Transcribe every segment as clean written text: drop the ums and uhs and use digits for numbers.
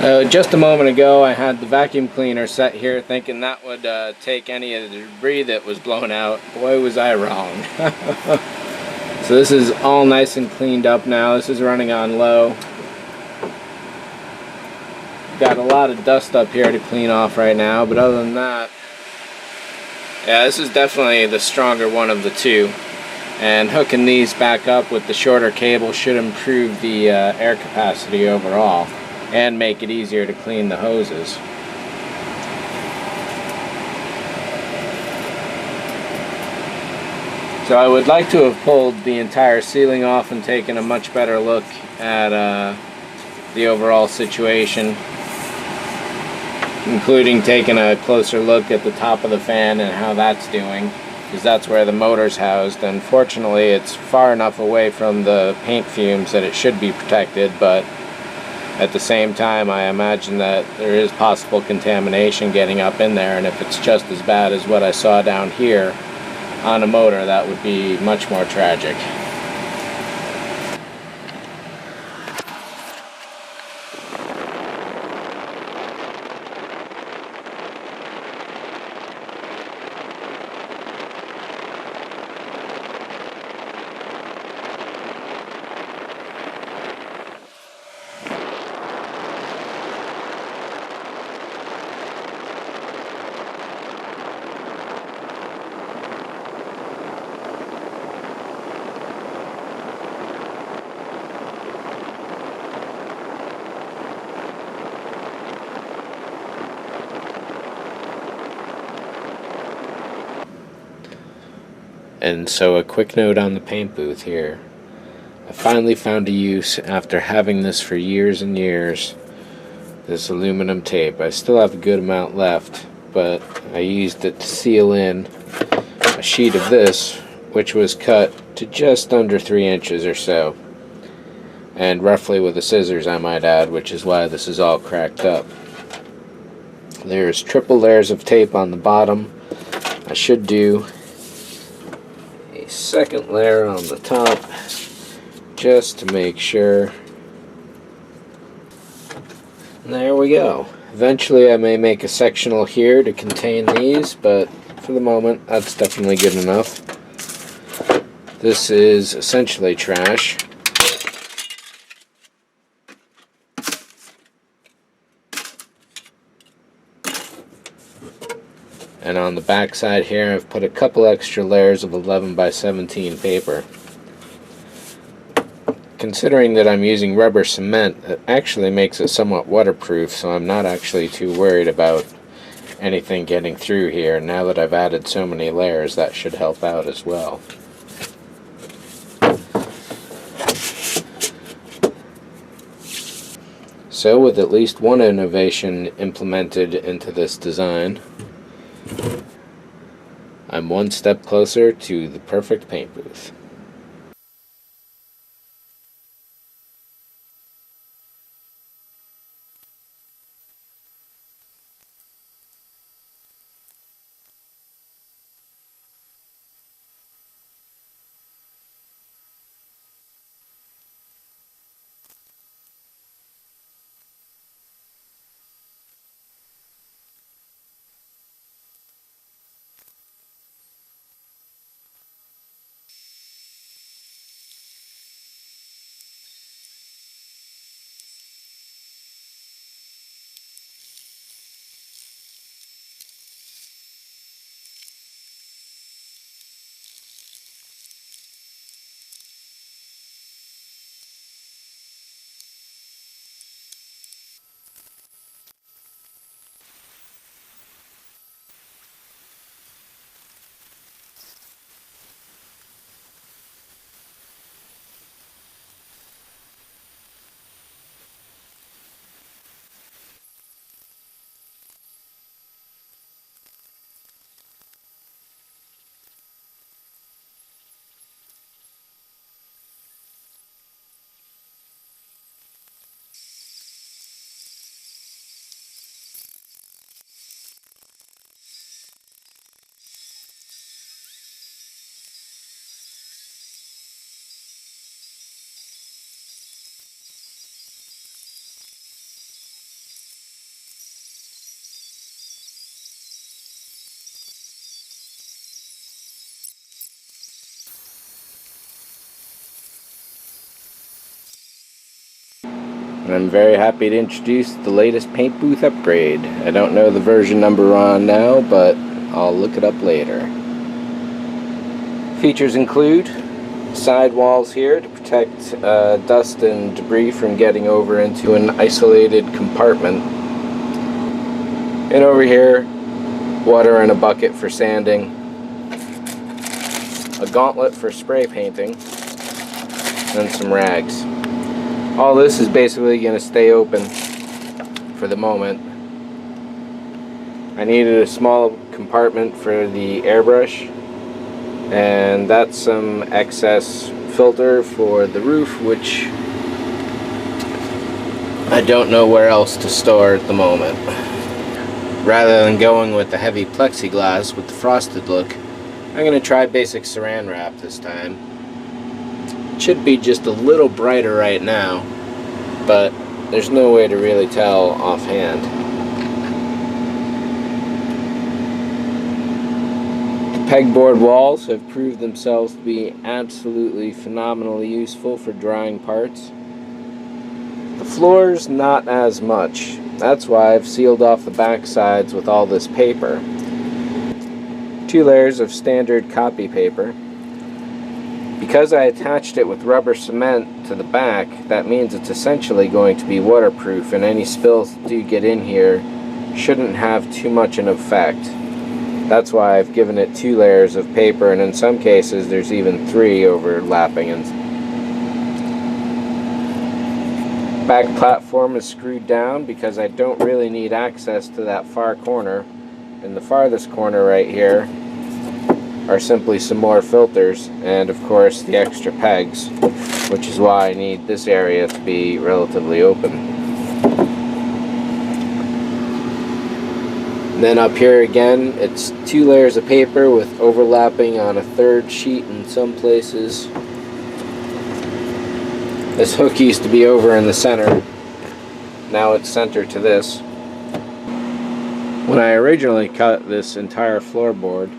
Just a moment ago I had the vacuum cleaner set here thinking that would take any of the debris that was blown out. Boy, was I wrong. So this is all nice and cleaned up now. This is running on low. Got a lot of dust up here to clean off right now, but other than that, yeah, this is definitely the stronger one of the two. And hooking these back up with the shorter cable should improve the air capacity overall and make it easier to clean the hoses. So I would like to have pulled the entire ceiling off and taken a much better look at the overall situation, including taking a closer look at the top of the fan and how that's doing, because that's where the motor's housed. Unfortunately, it's far enough away from the paint fumes that it should be protected, but at the same time I imagine that there is possible contamination getting up in there, and if it's just as bad as what I saw down here on a motor, that would be much more tragic. And so a quick note on the paint booth here. I finally found a use after having this for years and years. This aluminum tape. I still have a good amount left, but I used it to seal in a sheet of this, which was cut to just under 3 inches or so. And roughly with the scissors, I might add, which is why this is all cracked up. There's triple layers of tape on the bottom. I should do a second layer on the top just to make sure. And there we go. Eventually I may make a sectional here to contain these, but for the moment that's definitely good enough. This is essentially trash. And on the back side here I've put a couple extra layers of 11 by 17 paper. Considering that I'm using rubber cement, it actually makes it somewhat waterproof, so I'm not actually too worried about anything getting through here. Now that I've added so many layers, that should help out as well. So with at least one innovation implemented into this design, I'm one step closer to the perfect paint booth. And I'm very happy to introduce the latest paint booth upgrade. I don't know the version number we're on now, but I'll look it up later. Features include side walls here to protect dust and debris from getting over into an isolated compartment. And over here, water in a bucket for sanding, a gauntlet for spray painting, and some rags. All this is basically going to stay open for the moment. I needed a small compartment for the airbrush, and that's some excess filter for the roof, which I don't know where else to store at the moment. Rather than going with the heavy plexiglass with the frosted look, I'm going to try basic saran wrap this time. It should be just a little brighter right now, but there's no way to really tell offhand. The pegboard walls have proved themselves to be absolutely phenomenally useful for drying parts. The floors, not as much. That's why I've sealed off the back sides with all this paper. 2 layers of standard copy paper. Because I attached it with rubber cement to the back, that means it's essentially going to be waterproof, and any spills that do get in here shouldn't have too much an effect. That's why I've given it 2 layers of paper, and in some cases there's even 3 overlapping. And back platform is screwed down because I don't really need access to that far corner. In the farthest corner right here are simply some more filters, and of course the extra pegs, which is why I need this area to be relatively open. And then up here again, it's 2 layers of paper with overlapping on a 3rd sheet in some places. This hook used to be over in the center. Now it's centered to this. When I originally cut this entire floorboard,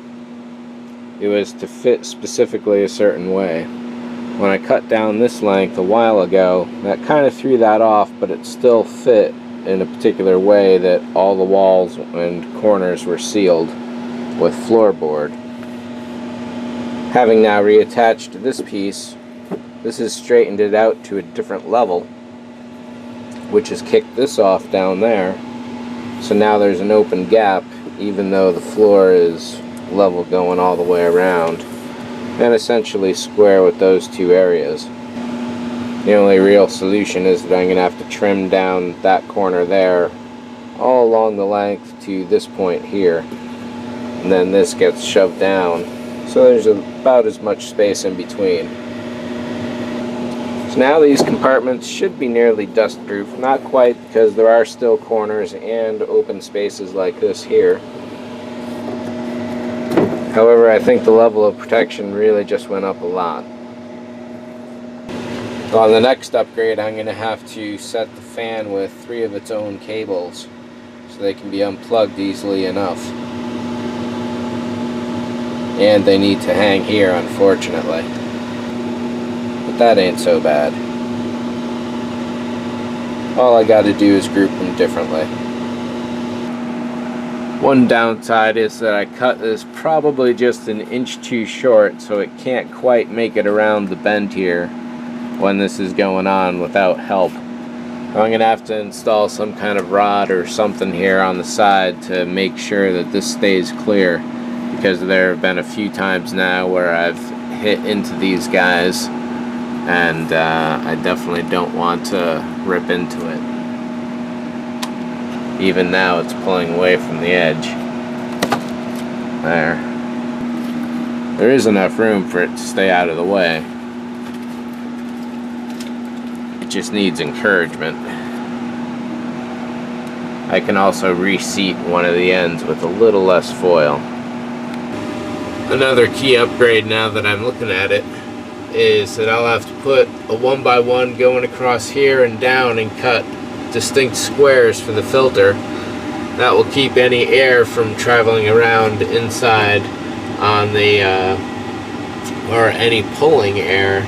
it was to fit specifically a certain way. When I cut down this length a while ago, that kind of threw that off, but it still fit in a particular way that all the walls and corners were sealed with floorboard. Having now reattached this piece, this has straightened it out to a different level, which has kicked this off down there. So now there's an open gap, even though the floor is level going all the way around, and essentially square with those 2 areas. The only real solution is that I'm going to have to trim down that corner there all along the length to this point here, and then this gets shoved down, so there's about as much space in between. So now these compartments should be nearly dust-proof. Not quite, because there are still corners and open spaces like this here. However, I think the level of protection really just went up a lot. On the next upgrade, I'm going to have to set the fan with 3 of its own cables so they can be unplugged easily enough. And they need to hang here, unfortunately. But that ain't so bad. All I gotta do is group them differently. One downside is that I cut this probably just an inch too short, so it can't quite make it around the bend here when this is going on without help. I'm going to have to install some kind of rod or something here on the side to make sure that this stays clear, because there have been a few times now where I've hit into these guys, and I definitely don't want to rip into it. Even now it's pulling away from the edge. There is enough room for it to stay out of the way. It just needs encouragement. I can also reseat one of the ends with a little less foil. Another key upgrade, now that I'm looking at it, is that I'll have to put a 1x1 going across here and down and cut distinct squares for the filter. That will keep any air from traveling around inside on the or any pulling air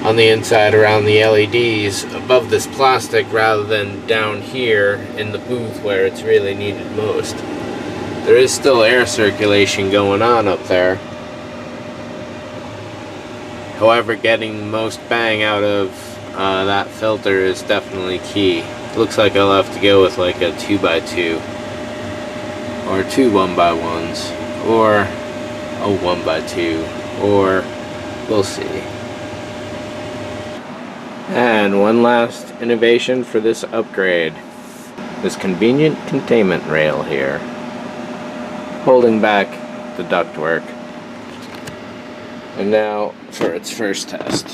on the inside around the LEDs above this plastic rather than down here in the booth where it's really needed most. There is still air circulation going on up there. However, getting the most bang out of that filter is definitely key. Looks like I'll have to go with like a 2x2 or 2 1x1s or a 1x2, or we'll see. And one last innovation for this upgrade, this convenient containment rail here, holding back the ductwork. And now for its first test.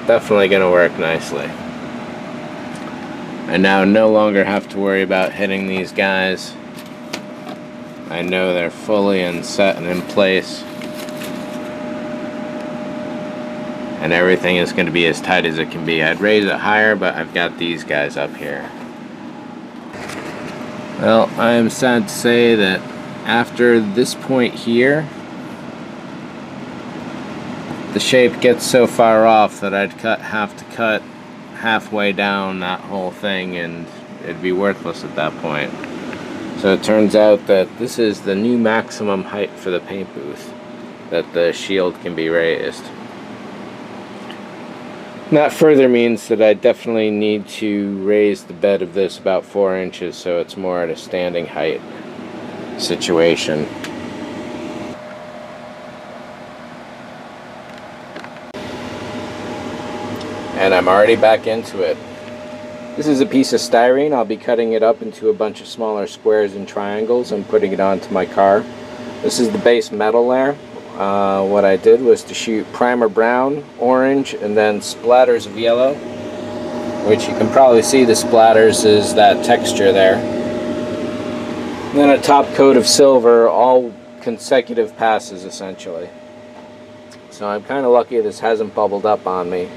Definitely going to work nicely. I now no longer have to worry about hitting these guys. I know they're fully and set and in place. And everything is going to be as tight as it can be. I'd raise it higher, but I've got these guys up here. Well, I am sad to say that after this point here, the shape gets so far off that I'd have to cut halfway down that whole thing, and it'd be worthless at that point. So it turns out that this is the new maximum height for the paint booth, that the shield can be raised. That further means that I definitely need to raise the bed of this about 4 inches so it's more at a standing height situation. And I'm already back into it. This is a piece of styrene. I'll be cutting it up into a bunch of smaller squares and triangles and putting it onto my car. This is the base metal layer. What I did was to shoot primer brown, orange, and then splatters of yellow, which you can probably see the splatters is that texture there. And then a top coat of silver, all consecutive passes essentially. So I'm kind of lucky this hasn't bubbled up on me,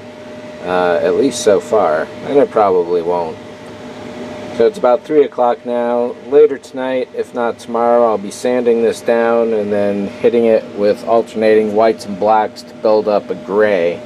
at least so far, and it probably won't. So it's about 3 o'clock now. Later tonight, if not tomorrow, I'll be sanding this down and then hitting it with alternating whites and blacks to build up a gray.